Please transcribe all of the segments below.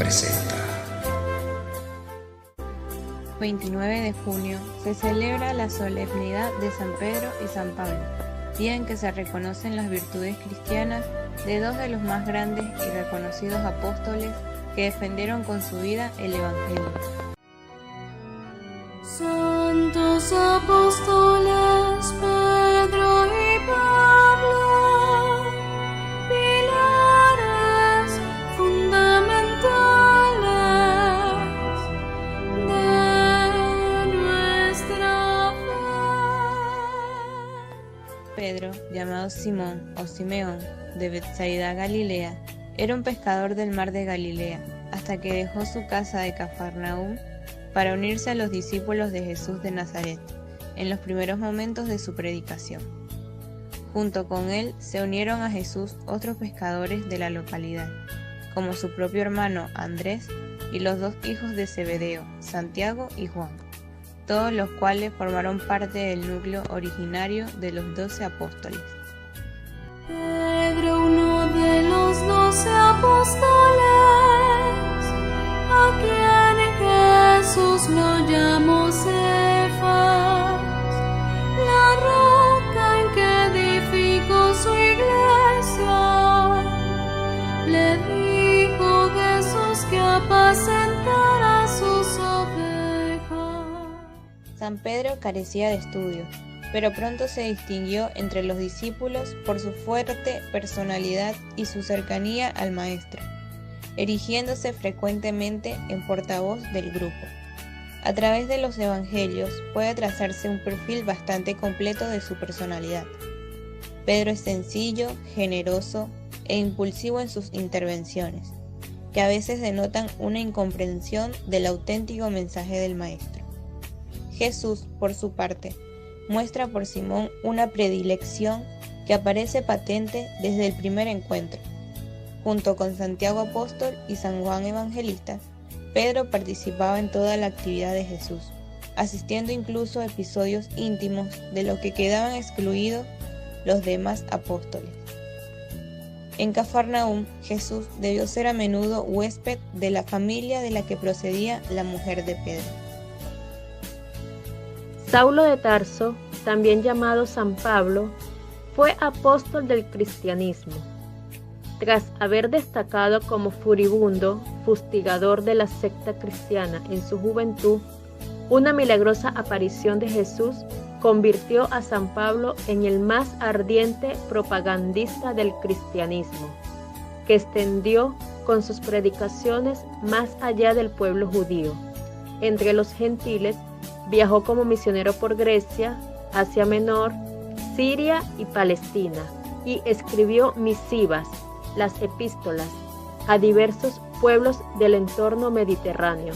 presenta. 29 de junio se celebra la solemnidad de San Pedro y San Pablo, día en que se reconocen las virtudes cristianas de dos de los más grandes y reconocidos apóstoles que defendieron con su vida el Evangelio. Santos apóstoles Pedro y Pablo, pilares fundamentales de nuestra fe. Pedro, llamado Simón o Simeón, de Betsaida, Galilea, era un pescador del mar de Galilea, hasta que dejó su casa de Cafarnaúm para unirse a los discípulos de Jesús de Nazaret, en los primeros momentos de su predicación. Junto con él se unieron a Jesús otros pescadores de la localidad, como su propio hermano Andrés y los dos hijos de Zebedeo, Santiago y Juan, todos los cuales formaron parte del núcleo originario de los 12 apóstoles. Pedro, uno de los 12 apóstoles, a quien Jesús lo llamó Cefas, la roca en que edificó su iglesia. Le dijo Jesús que apacentara sus ovejas. San Pedro carecía de estudios, pero pronto se distinguió entre los discípulos por su fuerte personalidad y su cercanía al Maestro, erigiéndose frecuentemente en portavoz del grupo. A través de los evangelios puede trazarse un perfil bastante completo de su personalidad. Pedro es sencillo, generoso e impulsivo en sus intervenciones, que a veces denotan una incomprensión del auténtico mensaje del Maestro. Jesús, por su parte, muestra por Simón una predilección que aparece patente desde el primer encuentro. Junto con Santiago Apóstol y San Juan Evangelista, Pedro participaba en toda la actividad de Jesús, asistiendo incluso a episodios íntimos de los que quedaban excluidos los demás apóstoles. En Cafarnaúm, Jesús debió ser a menudo huésped de la familia de la que procedía la mujer de Pedro. Saulo de Tarso, también llamado San Pablo, fue apóstol del cristianismo. Tras haber destacado como furibundo, fustigador de la secta cristiana en su juventud, una milagrosa aparición de Jesús convirtió a San Pablo en el más ardiente propagandista del cristianismo, que extendió con sus predicaciones más allá del pueblo judío. Entre los gentiles, viajó como misionero por Grecia, Asia Menor, Siria y Palestina, y escribió misivas, las epístolas, a diversos pueblos del entorno mediterráneo.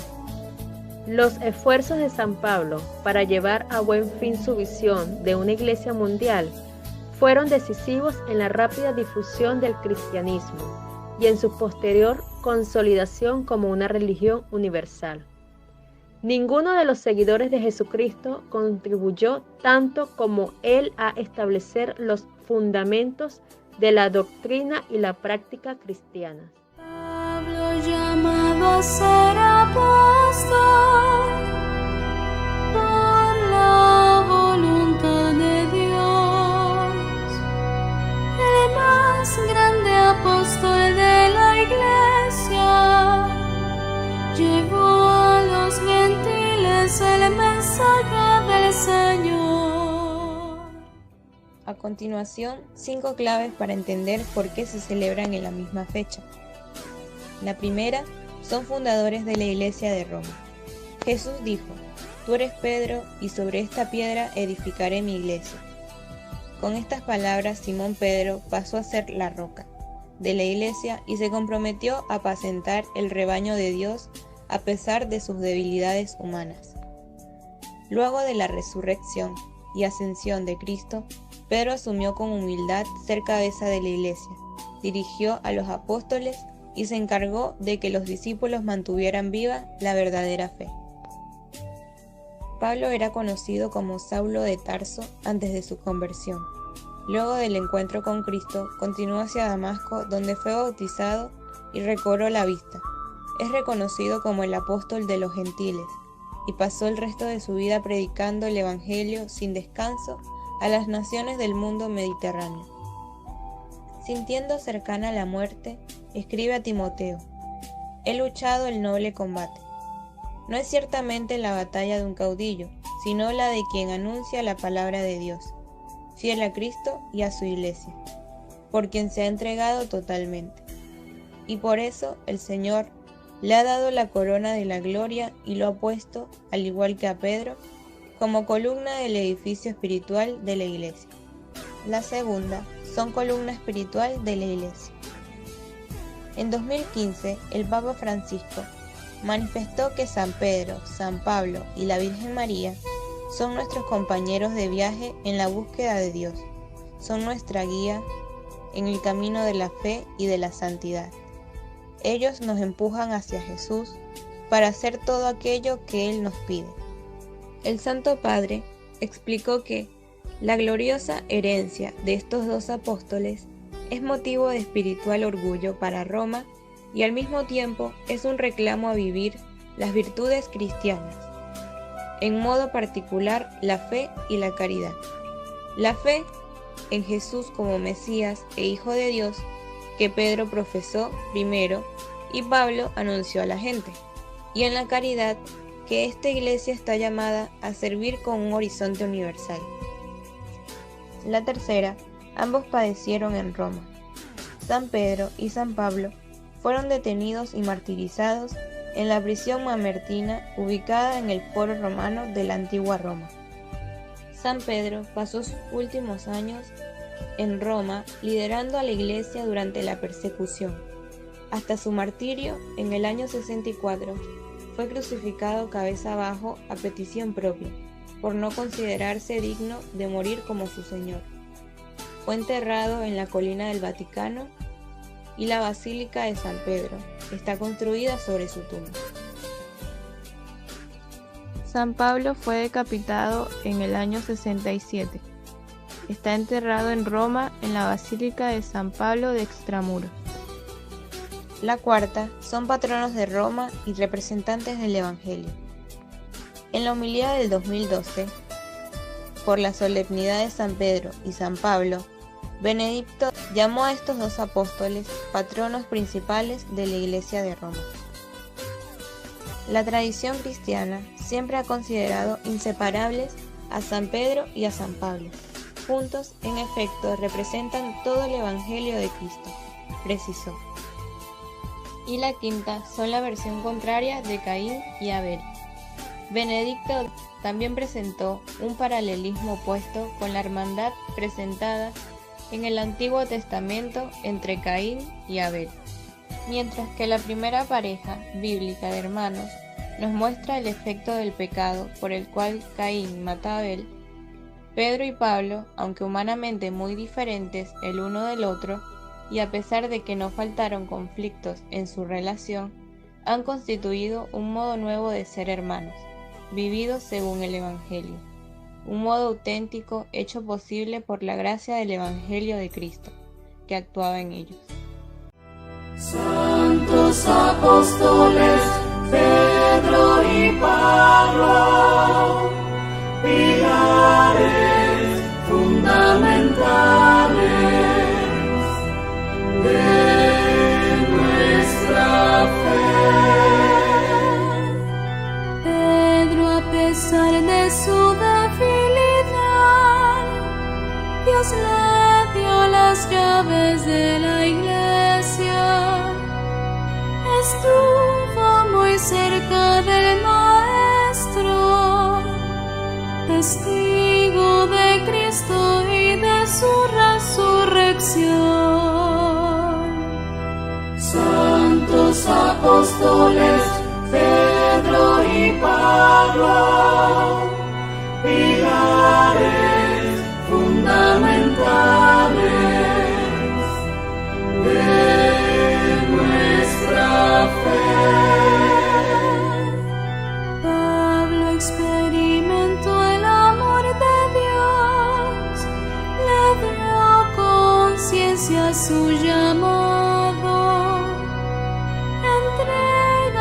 Los esfuerzos de San Pablo para llevar a buen fin su visión de una iglesia mundial fueron decisivos en la rápida difusión del cristianismo y en su posterior consolidación como una religión universal. Ninguno de los seguidores de Jesucristo contribuyó tanto como él a establecer los fundamentos de la doctrina y la práctica cristianas. Pablo, llamado a ser apóstol por la voluntad de Dios, el más grande apóstol de la iglesia, llevó a los gentiles el mensaje del Señor. A continuación, 5 claves para entender por qué se celebran en la misma fecha. La primera, son fundadores de la Iglesia de Roma. Jesús dijo: «Tú eres Pedro, y sobre esta piedra edificaré mi iglesia». Con estas palabras, Simón Pedro pasó a ser la roca de la iglesia y se comprometió a apacentar el rebaño de Dios a pesar de sus debilidades humanas. Luego de la resurrección y ascensión de Cristo, Pedro asumió con humildad ser cabeza de la iglesia, dirigió a los apóstoles y se encargó de que los discípulos mantuvieran viva la verdadera fe. Pablo era conocido como Saulo de Tarso antes de su conversión. Luego del encuentro con Cristo, continuó hacia Damasco, donde fue bautizado y recobró la vista. es reconocido como el apóstol de los gentiles y pasó el resto de su vida predicando el Evangelio sin descanso a las naciones del mundo mediterráneo. Sintiendo cercana la muerte, escribe a Timoteo: «He luchado el noble combate». No es ciertamente la batalla de un caudillo, sino la de quien anuncia la palabra de Dios, fiel a Cristo y a su iglesia, por quien se ha entregado totalmente. Y por eso el Señor le ha dado la corona de la gloria y lo ha puesto, al igual que a Pedro, como columna del edificio espiritual de la iglesia. La segunda son columna espiritual de la iglesia. En 2015, el Papa Francisco manifestó que San Pedro, San Pablo y la Virgen María son nuestros compañeros de viaje en la búsqueda de Dios, son nuestra guía en el camino de la fe y de la santidad. Ellos nos empujan hacia Jesús para hacer todo aquello que Él nos pide. El Santo Padre explicó que la gloriosa herencia de estos dos apóstoles es motivo de espiritual orgullo para Roma y al mismo tiempo es un reclamo a vivir las virtudes cristianas, en modo particular la fe y la caridad. La fe en Jesús como Mesías e Hijo de Dios, que Pedro profesó primero y Pablo anunció a la gente, y en la caridad, que esta iglesia está llamada a servir con un horizonte universal. La tercera, ambos padecieron en Roma. San Pedro y San Pablo fueron detenidos y martirizados en la prisión mamertina ubicada en el Foro Romano de la antigua Roma. San Pedro pasó sus últimos años en Roma liderando a la iglesia durante la persecución. Hasta su martirio, en el año 64, fue crucificado cabeza abajo a petición propia, por no considerarse digno de morir como su Señor. Fue enterrado en la colina del Vaticano y la Basílica de San Pedro está construida sobre su tumba. San Pablo fue decapitado en el año 67. Está enterrado en Roma en la Basílica de San Pablo de Extramuros. La cuarta son patronos de Roma y representantes del Evangelio. En la homilía del 2012, por la solemnidad de San Pedro y San Pablo, Benedicto llamó a estos dos apóstoles patronos principales de la Iglesia de Roma. La tradición cristiana siempre ha considerado inseparables a San Pedro y a San Pablo. Juntos, en efecto, representan todo el Evangelio de Cristo, precisó. Y la quinta son la versión contraria de Caín y Abel. Benedicto también presentó un paralelismo opuesto con la hermandad presentada en el Antiguo Testamento entre Caín y Abel. Mientras que la primera pareja bíblica de hermanos nos muestra el efecto del pecado por el cual Caín mata a Abel, Pedro y Pablo, aunque humanamente muy diferentes el uno del otro, y a pesar de que no faltaron conflictos en su relación, han constituido un modo nuevo de ser hermanos, vivido según el Evangelio, un modo auténtico hecho posible por la gracia del Evangelio de Cristo, que actuaba en ellos. Santos apóstoles Pedro y Pablo, pilares fundamentales de nuestra fe. Pedro, a pesar de su debilidad, Dios le dio las llaves de la iglesia. Estuvo muy cerca del Maestro, testigo de Cristo y de su resurrección. Santos apóstoles Pedro y Pablo, pilares fundamentales de nuestra fe. Pablo experimentó el amor de Dios, le dio conciencia a su llamado, entrega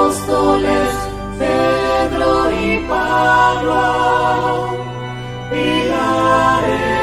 apóstoles, Pedro y Pablo, pilares